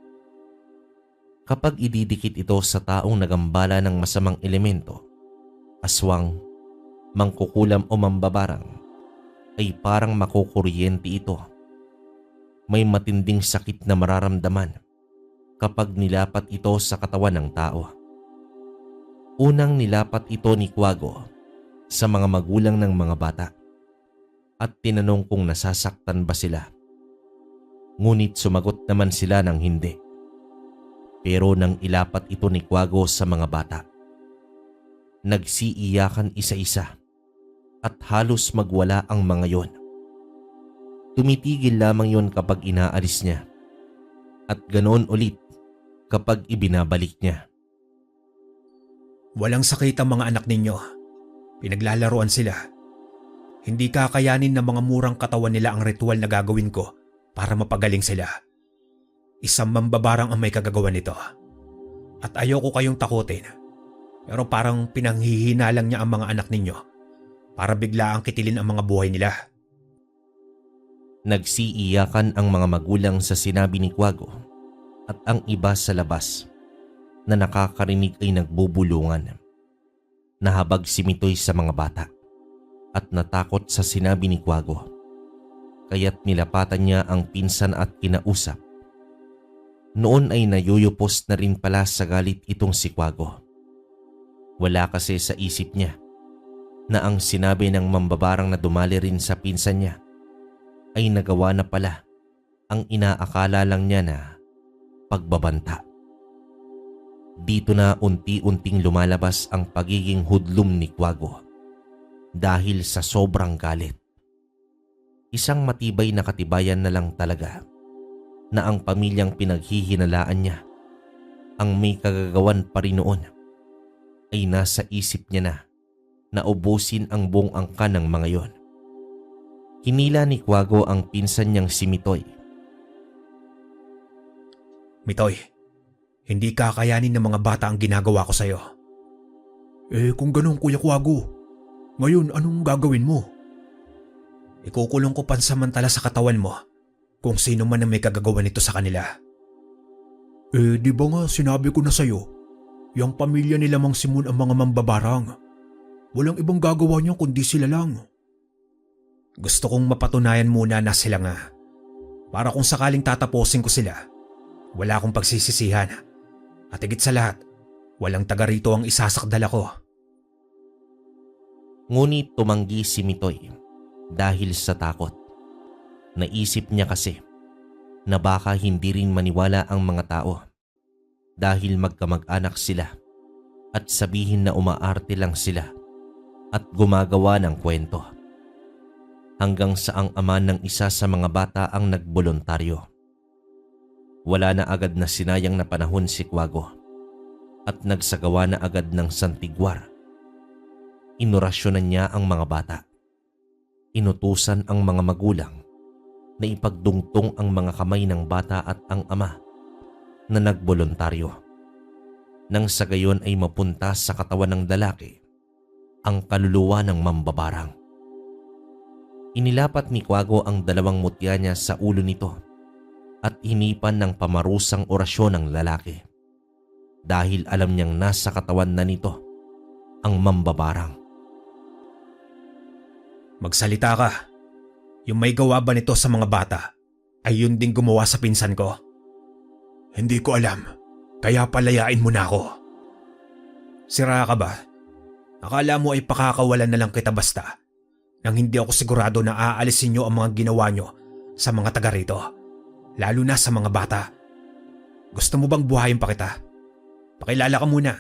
Kapag ididikit ito sa taong nagambala ng masamang elemento, aswang, mangkukulam o mambabarang, ay parang makukuryente ito. May matinding sakit na mararamdaman kapag nilapat ito sa katawan ng tao. Unang nilapat ito ni Quago sa mga magulang ng mga bata at tinanong kung nasasaktan ba sila. Ngunit sumagot naman sila ng hindi. Pero nang ilapat ito ni Quago sa mga bata, nagsiiyakan isa-isa at halos magwala ang mga yon. Tumitigil lamang yon kapag inaalis niya at ganoon ulit kapag ibinabalik niya. Walang sakit ang mga anak ninyo. Pinaglalaroan sila. Hindi kakayanin ng mga murang katawan nila ang ritual na gagawin ko para mapagaling sila. Isang mambabarang ang may kagagawan nito. At ayoko kayong takutin. Pero parang pinanghihinalang niya ang mga anak ninyo para bigla ang kitilin ang mga buhay nila. Nagsiiyakan ang mga magulang sa sinabi ni Quago at ang iba sa labas na nakakarinig ay nagbubulungan. Nahabag si Mitoy sa mga bata at natakot sa sinabi ni Quago. Kaya't nilapatan niya ang pinsan at kinausap. Noon ay nayuyupos na rin pala sa galit itong si Quago. Wala kasi sa isip niya na ang sinabi ng mambabarang na dumali rin sa pinsan niya ay nagawa na pala ang inaakala lang niya na pagbabanta. Dito na unti-unting lumalabas ang pagiging hudlum ni Quago dahil sa sobrang galit. Isang matibay na katibayan na lang talaga na ang pamilyang pinaghihinalaan niya ang may kagagawan pa rin noon ay nasa isip niya na ubusin ang buong angkan ng mga yon. Hinila ni Quago ang pinsan niyang si Mitoy. Mitoy, hindi kakayanin ng mga bata ang ginagawa ko sa'yo. Kung ganun Kuya Quago, ngayon anong gagawin mo? Ikukulong ko pansamantala sa katawan mo kung sino man ang may kagagawan nito sa kanila. Di ba nga sinabi ko na sa'yo, yung pamilya nila Mang Simon ang mga mambabarang. Walang ibang gagawa niya kundi sila lang. Gusto kong mapatunayan muna na sila nga. Para kung sakaling tatapusin ko sila, wala akong pagsisisihan. At higit sa lahat, walang taga rito ang isasakdal ako. Ngunit tumanggi si Mitoy dahil sa takot. Naisip niya kasi na baka hindi rin maniwala ang mga tao dahil magkamag-anak sila at sabihin na umaarte lang sila at gumagawa ng kwento. hanggang sa ang ama ng isa sa mga bata ang nagboluntaryo. Wala na agad na sinayang na panahon si Quago at nagsagawa na agad ng santigwar. Inorasyonan niya ang mga bata. Inutusan ang mga magulang na ipagdungtong ang mga kamay ng bata at ang ama na nagboluntaryo. Nang sa gayon ay mapunta sa katawan ng lalaki ang kaluluwa ng mambabarang. Inilapat ni Quago ang 2 mutya niya sa ulo nito at hinipan ng pamarusang orasyon ng lalaki dahil alam niyang nasa katawan na nito ang mambabarang. Magsalita ka. Yung may gawa ba nito sa mga bata ay yun din gumawa sa pinsan ko? Hindi ko alam, kaya palayain mo na ako. Sira ka ba? Akala mo ay pakakawalan na lang kita basta nang hindi ako sigurado na aalisin nyo ang mga ginawa nyo sa mga taga rito, lalo na sa mga bata. Gusto mo bang buhayin pa kita? Pakilala ka muna.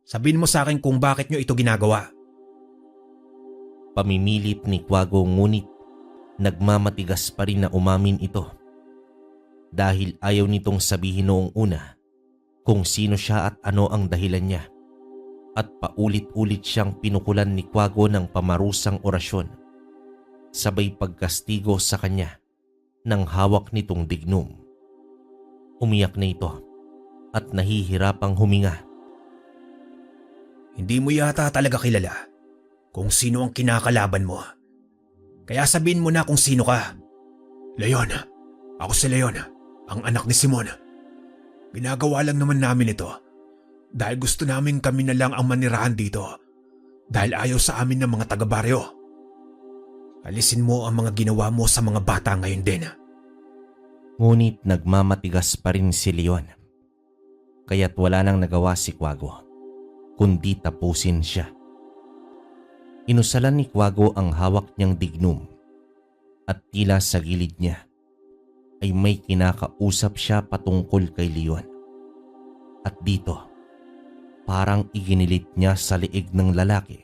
Sabihin mo sa akin kung bakit nyo ito ginagawa. Pamimilit ni Quago ngunit nagmamatigas pa rin na umamin ito dahil ayaw nitong sabihin noong una kung sino siya at ano ang dahilan niya. At paulit-ulit siyang pinukulan ni Quago ng pamarusang orasyon, sabay pagkastigo sa kanya ng hawak nitong dignum. Umiyak na ito at nahihirapang huminga. Hindi mo yata talaga kilala kung sino ang kinakalaban mo. Kaya sabihin mo na kung sino ka. Leon, ako si Leon, ang anak ni Simon. Ginagawa lang naman namin ito dahil gusto namin kami na lang ang manirahan dito dahil ayaw sa amin ng mga taga-baryo. Alisin mo ang mga ginawa mo sa mga bata ngayon din. Ngunit nagmamatigas pa rin si Leon. Kaya't wala nang nagawa si Quago kundi tapusin siya. Inusalan ni Quago ang hawak niyang dignum at tila sa gilid niya ay may kinakausap siya patungkol kay Leon. At dito, parang iginilit niya sa liig ng lalaki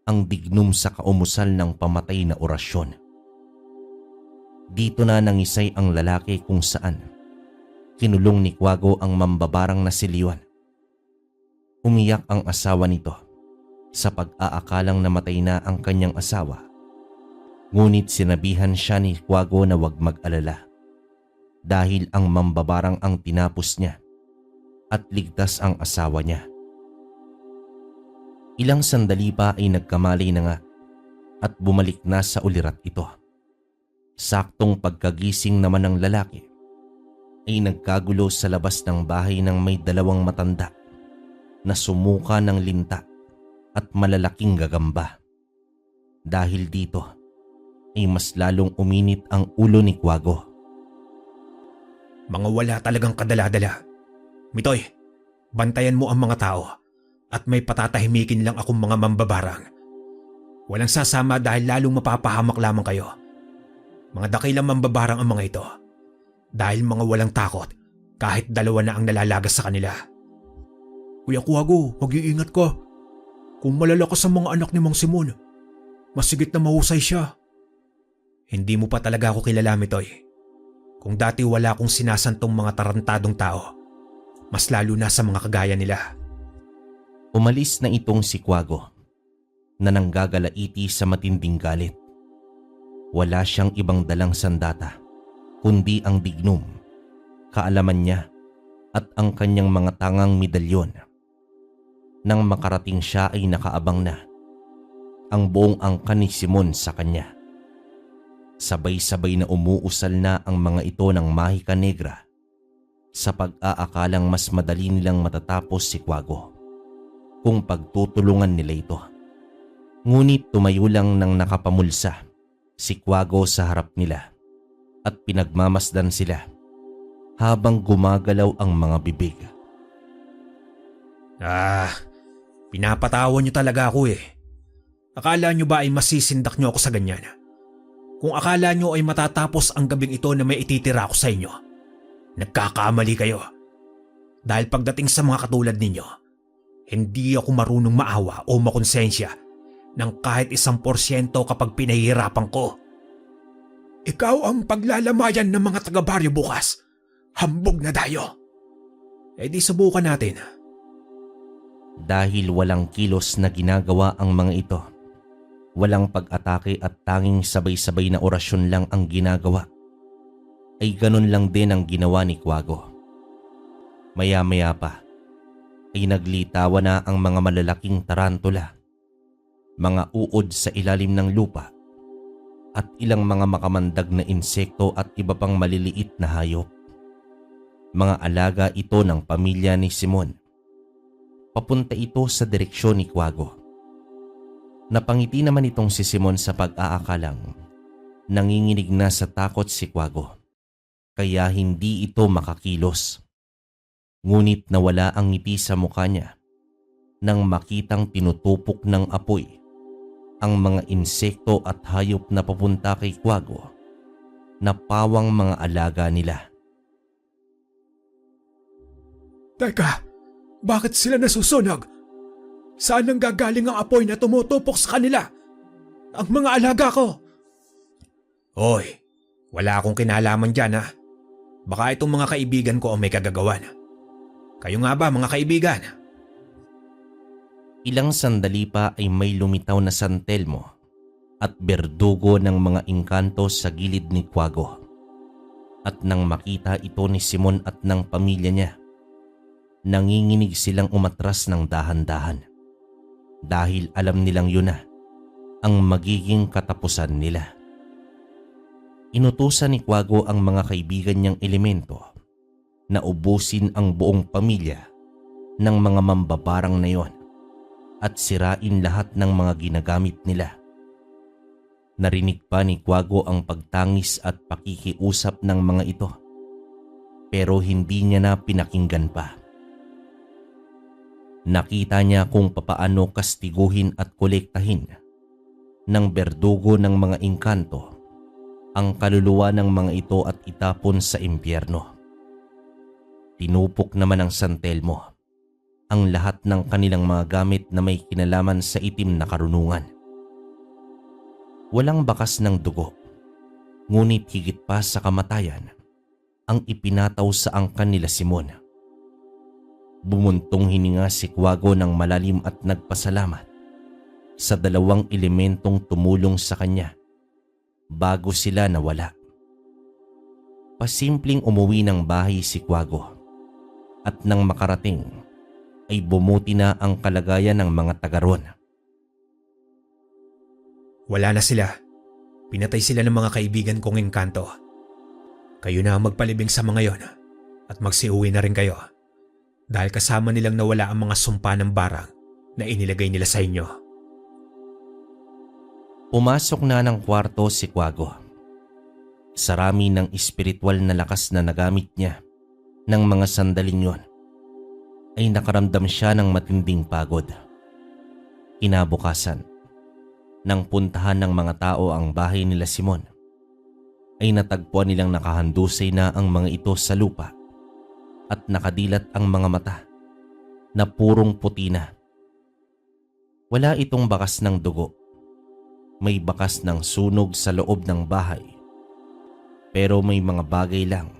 ang dignum sa kaumusal ng pamatay na orasyon. Dito na nangisay ang lalaki kung saan kinulong ni Quago ang mambabarang na si Leon. Umiyak ang asawa nito sa pag-aakalang namatay na ang kanyang asawa. Ngunit sinabihan siya ni Quago na huwag mag-alala dahil ang mambabarang ang tinapos niya at ligtas ang asawa niya. Ilang sandali pa ay nagkamali na nga at bumalik na sa ulirat ito. Saktong pagkagising naman ng lalaki ay nagkagulo sa labas ng bahay ng may 2 matanda na sumuka ng linta at malalaking gagamba. Dahil dito ay mas lalong uminit ang ulo ni Quago. Mga wala talagang kadala-dala. Mitoy, bantayan mo ang mga tao at may patatahimikin lang akong mga mambabarang. Walang sasama dahil lalong mapapahamak lamang kayo. Mga dakilang mambabarang ang mga ito dahil mga walang takot kahit 2 na ang nalalagas sa kanila. Kuya Quago, mag-iingat ka. Kung malalakas ang mga anak ni Mang Simon, masigit na mahusay siya. Hindi mo pa talaga ako kilala, Mitoy. Kung dati wala akong sinasantong mga tarantadong tao, mas lalo na sa mga kagaya nila. Umalis na itong si Quago na nanggagalaiti sa matinding galit. Wala siyang ibang dalang sandata kundi ang dignum, kaalaman niya at ang kanyang mga tangang medalyon. Nang makarating siya ay nakaabang na ang buong angkan ni Simon sa kanya. Sabay-sabay na umuusal na ang mga ito ng mahika negra sa pag-aakalang mas madali nilang matatapos si Quago kung pagtutulungan nila ito. Ngunit tumayo lang nang nakapamulsa si Quago sa harap nila at pinagmamasdan sila habang gumagalaw ang mga bibig. Pinapatawan niyo talaga ako eh. Akala niyo ba ay masisindak niyo ako sa ganyan? Kung akala niyo ay matatapos ang gabing ito na may ititira ako sa inyo, nagkakamali kayo. Dahil pagdating sa mga katulad ninyo, hindi ako marunong maawa o makonsensya ng kahit 1% kapag pinahihirapan ko. Ikaw ang paglalamayan ng mga taga-baryo bukas. Hambog na tayo. Eh di subukan natin. Dahil walang kilos na ginagawa ang mga ito, walang pag-atake at tanging sabay-sabay na orasyon lang ang ginagawa, ay ganun lang din ang ginawa ni Quago. Maya-maya pa ay naglitawa na ang mga malalaking tarantula, mga uod sa ilalim ng lupa, at ilang mga makamandag na insekto at iba pang maliliit na hayop. Mga alaga ito ng pamilya ni Simon. Papunta ito sa direksyon ni Quago. Napangiti naman itong si Simon sa pag-aakalang nanginginig na sa takot si Quago, kaya hindi ito makakilos. Ngunit nawala ang ngiti sa mukha niya nang makitang tinutupok ng apoy ang mga insekto at hayop na papunta kay Quago na pawang mga alaga nila. Teka, bakit sila nasusunog? Saan ang gagaling ang apoy na tumutupok sa kanila? Ang mga alaga ko! Hoy, wala akong kinalaman dyan ha. Baka itong mga kaibigan ko ang may kagagawan. Kayo nga ba mga kaibigan? Ilang sandali pa ay may lumitaw na San Telmo at berdugo ng mga engkanto sa gilid ni Quago. At nang makita ito ni Simon at ng pamilya niya, nanginginig silang umatras ng dahan-dahan dahil alam nilang yun na ang magiging katapusan nila. Inutusan ni Quago ang mga kaibigan niyang elemento na ubusin ang buong pamilya ng mga mambabarang na yon at sirain lahat ng mga ginagamit nila. Narinig pa ni Quago ang pagtangis at pakikiusap ng mga ito, pero hindi niya na pinakinggan pa. Nakita niya kung papaano kastiguhin at kolektahin ng berdugo ng mga engkanto ang kaluluwa ng mga ito at itapon sa impyerno. Tinupok naman ng San Telmo ang lahat ng kanilang mga gamit na may kinalaman sa itim na karunungan. Walang bakas ng dugo, ngunit higit pa sa kamatayan ang ipinataw sa angkan nila Simon. Bumuntong hininga si Quago ng malalim at nagpasalamat sa dalawang elementong tumulong sa kanya bago sila nawala. Pasimpleng umuwi ng bahay si Quago at nang makarating ay bumuti na ang kalagayan ng mga taga roon. Wala na sila. Pinatay sila ng mga kaibigan kong engkanto. Kayo na ang magpalibing sa mga yon at magsiuwi na rin kayo. Dahil kasama nilang nawala ang mga sumpa ng barang na inilagay nila sa inyo. Pumasok na ng kwarto si Quago. Sarami ng espiritual na lakas na nagamit niya ng mga sandaling yon ay nakaramdam siya ng matinding pagod. Kinabukasan, nang puntahan ng mga tao ang bahay nila Simon, ay natagpuan nilang nakahandusay na ang mga ito sa lupa at nakadilat ang mga mata na purong puti na. Wala itong bakas ng dugo. May bakas ng sunog sa loob ng bahay. Pero may mga bagay lang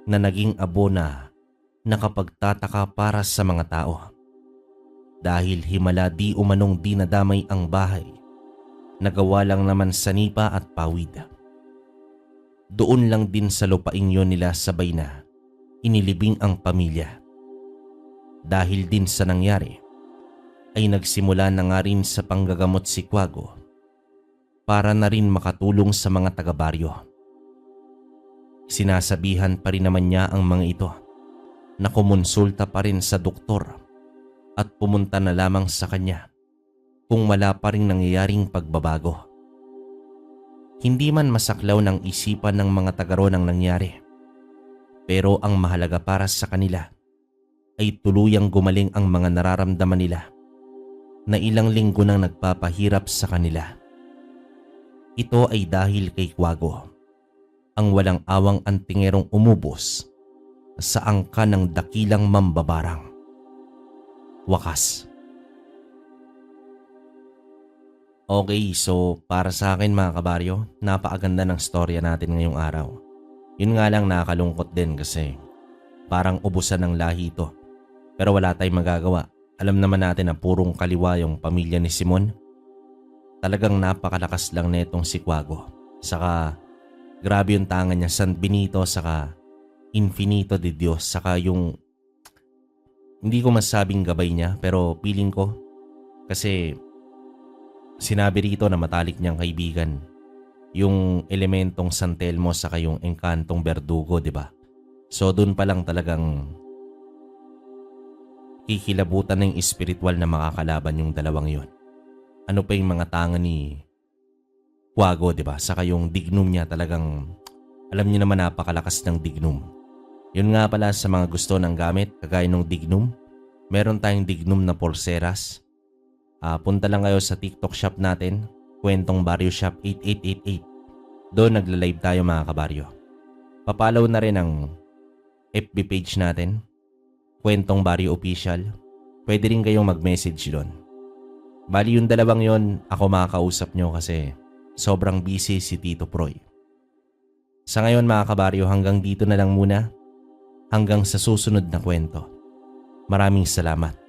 na naging abo na nakapagtataka para sa mga tao. Dahil himala di umanong dinadamay ang bahay, nagawa lang naman sa nipa at pawid. Doon lang din sa lupaing yon nila sabay na inilibing ang pamilya. Dahil din sa nangyari, ay nagsimula na nga rin sa panggagamot si Quago para na rin makatulong sa mga taga-baryo. Sinasabihan pa rin naman niya ang mga ito na kumonsulta pa rin sa doktor at pumunta na lamang sa kanya kung wala pa rin nangyayaring pagbabago. Hindi man masaklaw ng isipan ng mga taga-roon ang nangyari, pero ang mahalaga para sa kanila ay tuluyang gumaling ang mga nararamdaman nila na ilang linggo nang nagpapahirap sa kanila. Ito ay dahil kay Quago, ang walang awang antingerong umubos sa angka ng dakilang mambabarang. Wakas. Okay, so para sa akin mga kabaryo, napakaganda ng storya natin ngayong araw. Yun nga lang nakakalungkot din kasi parang ubusan ng lahi ito. Pero wala tayong magagawa. Alam naman natin na purong kaliwa yung pamilya ni Simon. Talagang napakalakas lang netong si Quago. Saka grabe yung tangan niya, San Benito, saka Infinito de Dios, saka yung hindi ko masabing gabay niya pero feeling ko kasi sinabi rito na matalik niyang kaibigan yung elementong San Telmo saka yung engkantong Verdugo, di ba? So doon pa lang talagang kikilabutan ng espiritual na makakalaban yung dalawang yon. Ano pa yung mga tanga ni Quago, di ba? Saka yung dignum niya talagang alam niyo naman napakalakas ng dignum. Yun nga pala sa mga gusto ng gamit kagaya ng dignum, meron tayong dignum na pulseras. Punta lang kayo sa TikTok shop natin, Kwentong Baryo Shop 8888. Doon nagla-live tayo mga kabaryo. Papalaw na rin ang FB page natin, Kwentong Baryo Official. Pwede rin kayong mag-message doon. Bali yung dalawang yon ako makakausap nyo kasi sobrang busy si Tito Proy. Sa ngayon mga kabaryo, hanggang dito na lang muna. Hanggang sa susunod na kwento. Maraming salamat.